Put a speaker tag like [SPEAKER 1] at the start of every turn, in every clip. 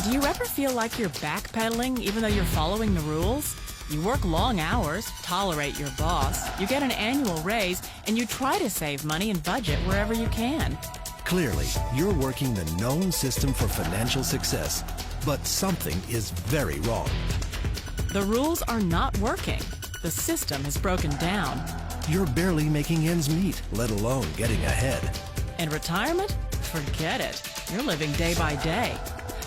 [SPEAKER 1] Do you ever feel like you're backpedaling even though you're following the rules? You work long hours, tolerate your boss, you get an annual raise, and you try to save money and budget wherever you can.
[SPEAKER 2] Clearly, you're working the known system for financial success, but something is very wrong.
[SPEAKER 1] The rules are not working. The system has broken down.
[SPEAKER 2] You're barely making ends meet, let alone getting ahead.
[SPEAKER 1] And retirement? Forget it. You're living day by day.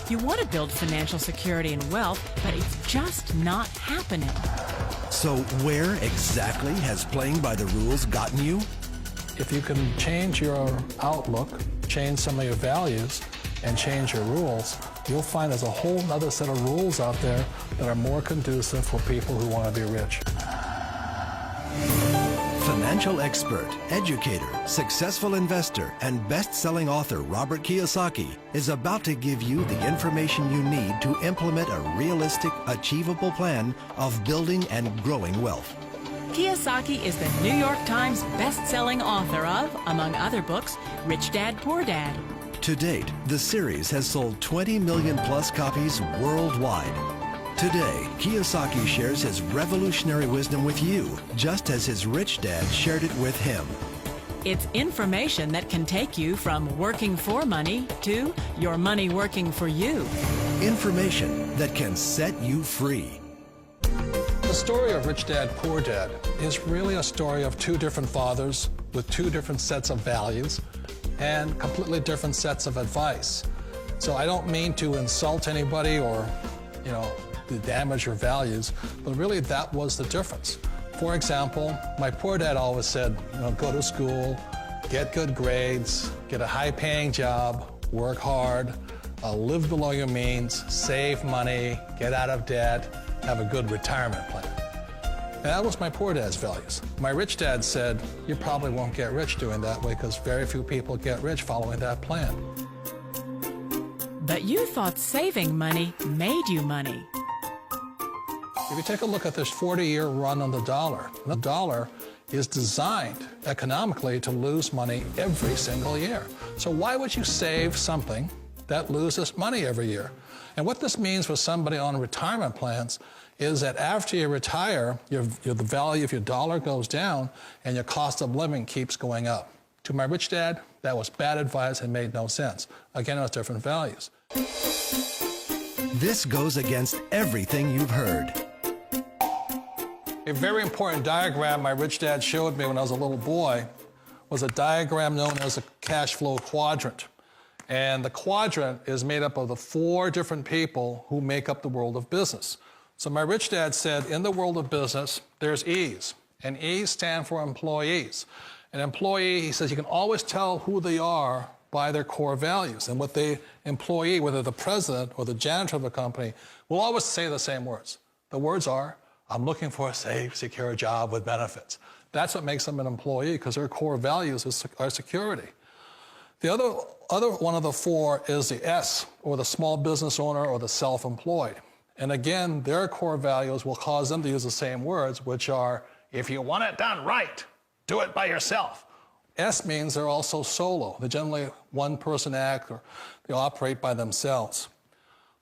[SPEAKER 1] You want to build financial security and wealth, but it's just not happening.
[SPEAKER 2] So where exactly has playing by the rules gotten you?
[SPEAKER 3] If you can change your outlook, change some of your values, and change your rules, you'll find there's a whole other set of rules out there that are more conducive for people who want to be rich.
[SPEAKER 2] Financial expert, educator, successful investor, and best-selling author Robert Kiyosaki is about to give you the information you need to implement a realistic, achievable plan of building and growing wealth.
[SPEAKER 1] Kiyosaki is the New York Times best-selling author of, among other books, Rich Dad, Poor Dad.
[SPEAKER 2] To date, the series has sold 20 million plus copies worldwide. Today, Kiyosaki shares his revolutionary wisdom with you, just as his rich dad shared it with him.
[SPEAKER 1] It's information that can take you from working for money to your money working for you.
[SPEAKER 2] Information that can set you free.
[SPEAKER 3] The story of Rich Dad, Poor Dad is really a story of two different fathers with two different sets of values and completely different sets of advice. So I don't mean to insult anybody or, to damage your values, but really that was the difference. For example, my poor dad always said, go to school, get good grades, get a high-paying job, work hard, live below your means, save money, get out of debt, have a good retirement plan. And that was my poor dad's values. My rich dad said, you probably won't get rich doing that way because very few people get rich following that plan.
[SPEAKER 1] But you thought saving money made you money.
[SPEAKER 3] If you take a look at this 40-year run on the dollar is designed economically to lose money every single year. So why would you save something that loses money every year? And what this means for somebody on retirement plans is that after you retire, the value of your dollar goes down and your cost of living keeps going up. To my rich dad, that was bad advice and made no sense. Again, it was different values.
[SPEAKER 2] This goes against everything you've heard.
[SPEAKER 3] A very important diagram my rich dad showed me when I was a little boy was a diagram known as a cash flow quadrant. And the quadrant is made up of the four different people who make up the world of business. So my rich dad said, in the world of business, there's E's, and E's stand for employees. An employee, he says, you can always tell who they are by their core values. And what the employee, whether the president or the janitor of the company, will always say the same words. The words are, I'm looking for a safe, secure job with benefits. That's what makes them an employee, because their core values are security. The other one of the four is the S, or the small business owner or the self-employed. And again, their core values will cause them to use the same words, which are, if you want it done right, do it by yourself. S means they're also solo. They're generally one-person act, or they operate by themselves.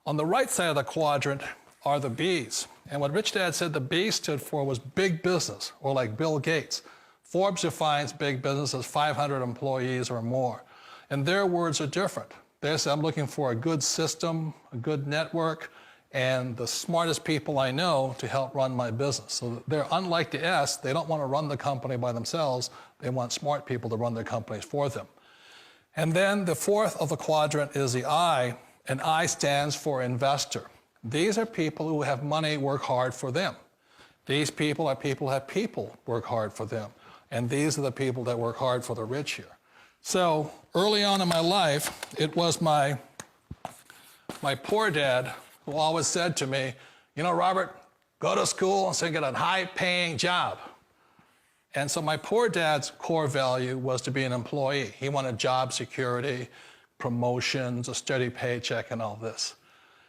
[SPEAKER 3] On the right side of the quadrant are the B's. And what Rich Dad said the B stood for was big business, or like Bill Gates. Forbes defines big business as 500 employees or more. And their words are different. They say, I'm looking for a good system, a good network, and the smartest people I know to help run my business. So they're unlike the S. They don't want to run the company by themselves. They want smart people to run their companies for them. And then the fourth of the quadrant is the I, and I stands for investor. These are people who have money work hard for them. These people are people who have people work hard for them. And these are the people that work hard for the rich here. So early on in my life, it was my poor dad who always said to me, Robert, go to school and so get a high-paying job. And so my poor dad's core value was to be an employee. He wanted job security, promotions, a steady paycheck, and all this.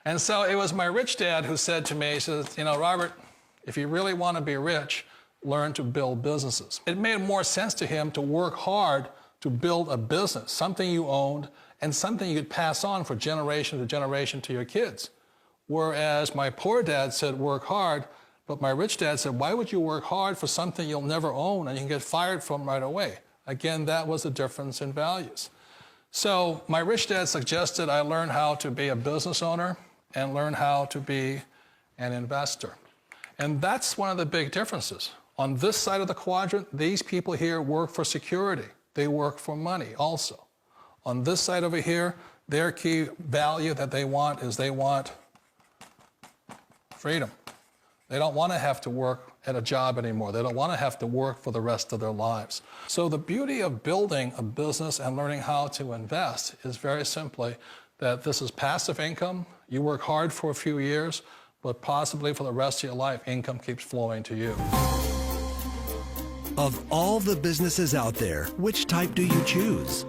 [SPEAKER 3] And so it was my rich dad who said to me, he says, Robert, if you really want to be rich, learn to build businesses. It made more sense to him to work hard to build a business, something you owned, and something you could pass on for generation to generation to your kids. Whereas my poor dad said, work hard, but my rich dad said, why would you work hard for something you'll never own and you can get fired from right away? Again, that was the difference in values. So my rich dad suggested I learn how to be a business owner and learn how to be an investor. And that's one of the big differences. On this side of the quadrant, these people here work for security. They work for money also. On this side over here, their key value that they want is they want freedom. They don't want to have to work at a job anymore. They don't want to have to work for the rest of their lives. So the beauty of building a business and learning how to invest is very simply that this is passive income. You work hard for a few years, but possibly for the rest of your life, income keeps flowing to you.
[SPEAKER 2] Of all the businesses out there, which type do you choose?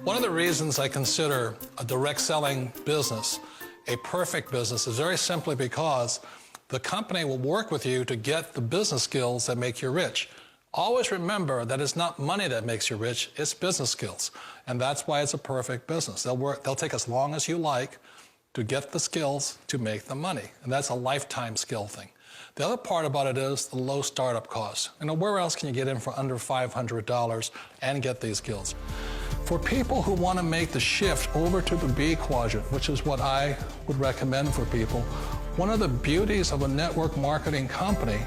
[SPEAKER 3] One of the reasons I consider a direct selling business a perfect business is very simply because the company will work with you to get the business skills that make you rich. Always remember that it's not money that makes you rich, it's business skills. And that's why it's a perfect business. They'll take as long as you like to get the skills to make the money. And that's a lifetime skill thing. The other part about it is the low startup costs. You know, where else can you get in for under $500 and get these skills? For people who want to make the shift over to the B quadrant, which is what I would recommend for people, one of the beauties of a network marketing company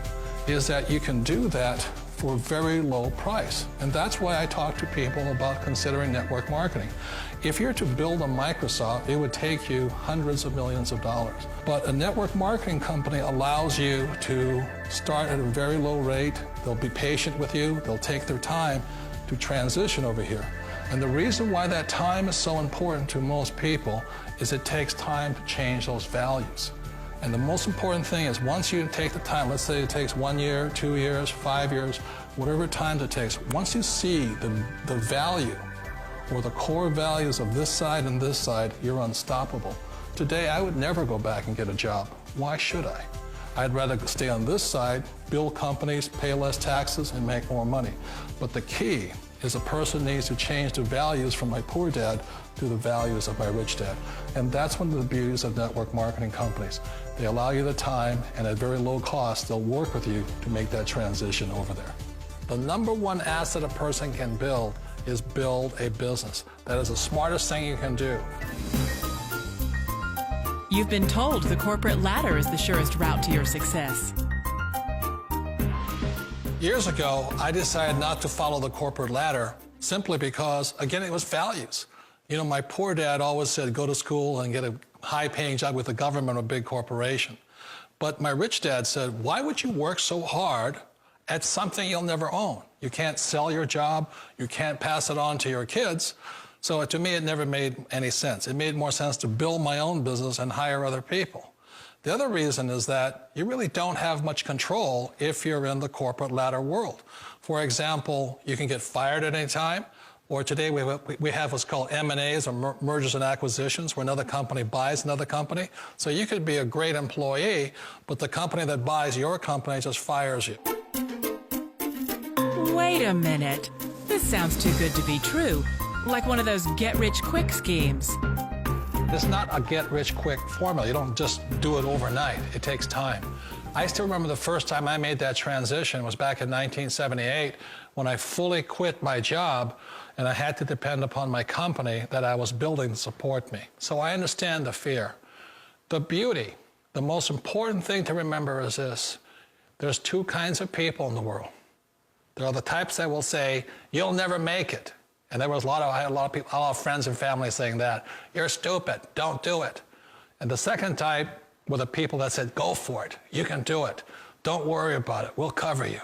[SPEAKER 3] is that you can do that for a very low price. And that's why I talk to people about considering network marketing. If you're to build a Microsoft, it would take you hundreds of millions of dollars. But a network marketing company allows you to start at a very low rate. They'll be patient with you. They'll take their time to transition over here. And the reason why that time is so important to most people is it takes time to change those values. And the most important thing is once you take the time, let's say it takes 1 year, 2 years, 5 years, whatever time it takes, once you see the value or the core values of this side and this side, you're unstoppable. Today, I would never go back and get a job. Why should I? I'd rather stay on this side, build companies, pay less taxes, and make more money. But the key is a person needs to change the values from my poor dad to the values of my rich dad. And that's one of the beauties of network marketing companies. They allow you the time, and at very low cost, they'll work with you to make that transition over there. The number one asset a person can build is build a business. That is the smartest thing you can do.
[SPEAKER 1] You've been told the corporate ladder is the surest route to your success.
[SPEAKER 3] Years ago, I decided not to follow the corporate ladder simply because, again, it was values. You know, my poor dad always said, go to school and get a high-paying job with the government or a big corporation. But my rich dad said, why would you work so hard at something you'll never own? You can't sell your job. You can't pass it on to your kids. So to me, it never made any sense. It made more sense to build my own business and hire other people. The other reason is that you really don't have much control if you're in the corporate ladder world. For example, you can get fired at any time, or today we have what's called M&As, or mergers and acquisitions, where another company buys another company. So you could be a great employee, but the company that buys your company just fires you.
[SPEAKER 1] Wait a minute. This sounds too good to be true. Like one of those get-rich-quick schemes.
[SPEAKER 3] It's not a get-rich-quick formula. You don't just do it overnight. It takes time. I still remember the first time I made that transition was back in 1978 when I fully quit my job and I had to depend upon my company that I was building to support me. So I understand the fear. The beauty, the most important thing to remember is this. There's two kinds of people in the world. There are the types that will say, you'll never make it. And I had a lot of people, a lot of friends and family saying that. You're stupid, don't do it. And the second type were the people that said, go for it, you can do it. Don't worry about it, we'll cover you.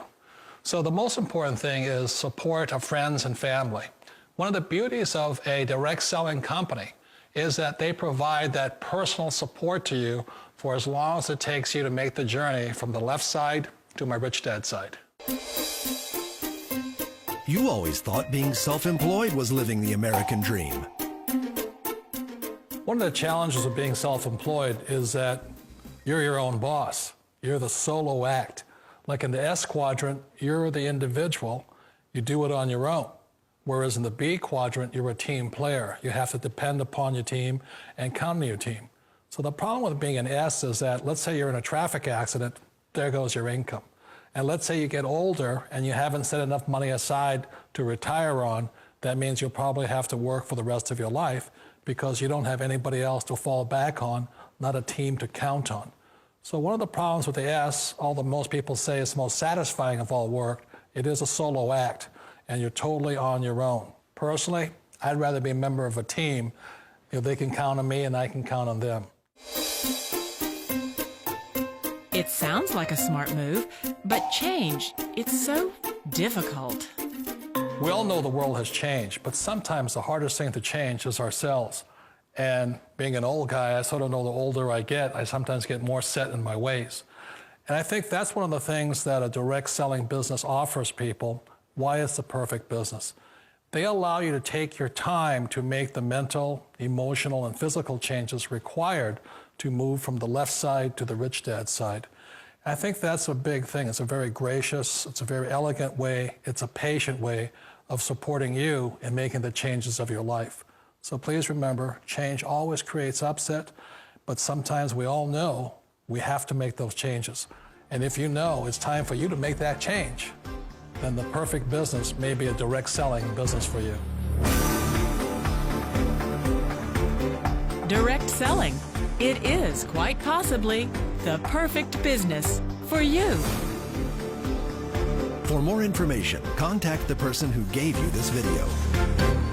[SPEAKER 3] So the most important thing is support of friends and family. One of the beauties of a direct selling company is that they provide that personal support to you for as long as it takes you to make the journey from the left side to my rich dad side.
[SPEAKER 2] You always thought being self-employed was living the American dream.
[SPEAKER 3] One of the challenges of being self-employed is that you're your own boss. You're the solo act. Like in the S quadrant, you're the individual. You do it on your own. Whereas in the B quadrant, you're a team player. You have to depend upon your team and count on your team. So the problem with being an S is that, let's say you're in a traffic accident, there goes your income. And let's say you get older and you haven't set enough money aside to retire on, that means you'll probably have to work for the rest of your life because you don't have anybody else to fall back on, not a team to count on. So one of the problems with the S, although most people say it's the most satisfying of all work, it is a solo act, and you're totally on your own. Personally, I'd rather be a member of a team. They can count on me and I can count on them.
[SPEAKER 1] It sounds like a smart move, but change, it's so difficult.
[SPEAKER 3] We all know the world has changed, but sometimes the hardest thing to change is ourselves. And being an old guy, I sort of know the older I get, I sometimes get more set in my ways. And I think that's one of the things that a direct selling business offers people, why it's the perfect business. They allow you to take your time to make the mental, emotional, and physical changes required to move from the left side to the rich dad side. I think that's a big thing. It's a very gracious, it's a very elegant way, it's a patient way of supporting you in making the changes of your life. So please remember, change always creates upset, but sometimes we all know we have to make those changes. And if you know it's time for you to make that change, then the perfect business may be a direct selling business for you.
[SPEAKER 1] Direct selling. It is quite possibly the perfect business for you.
[SPEAKER 2] For more information, contact the person who gave you this video.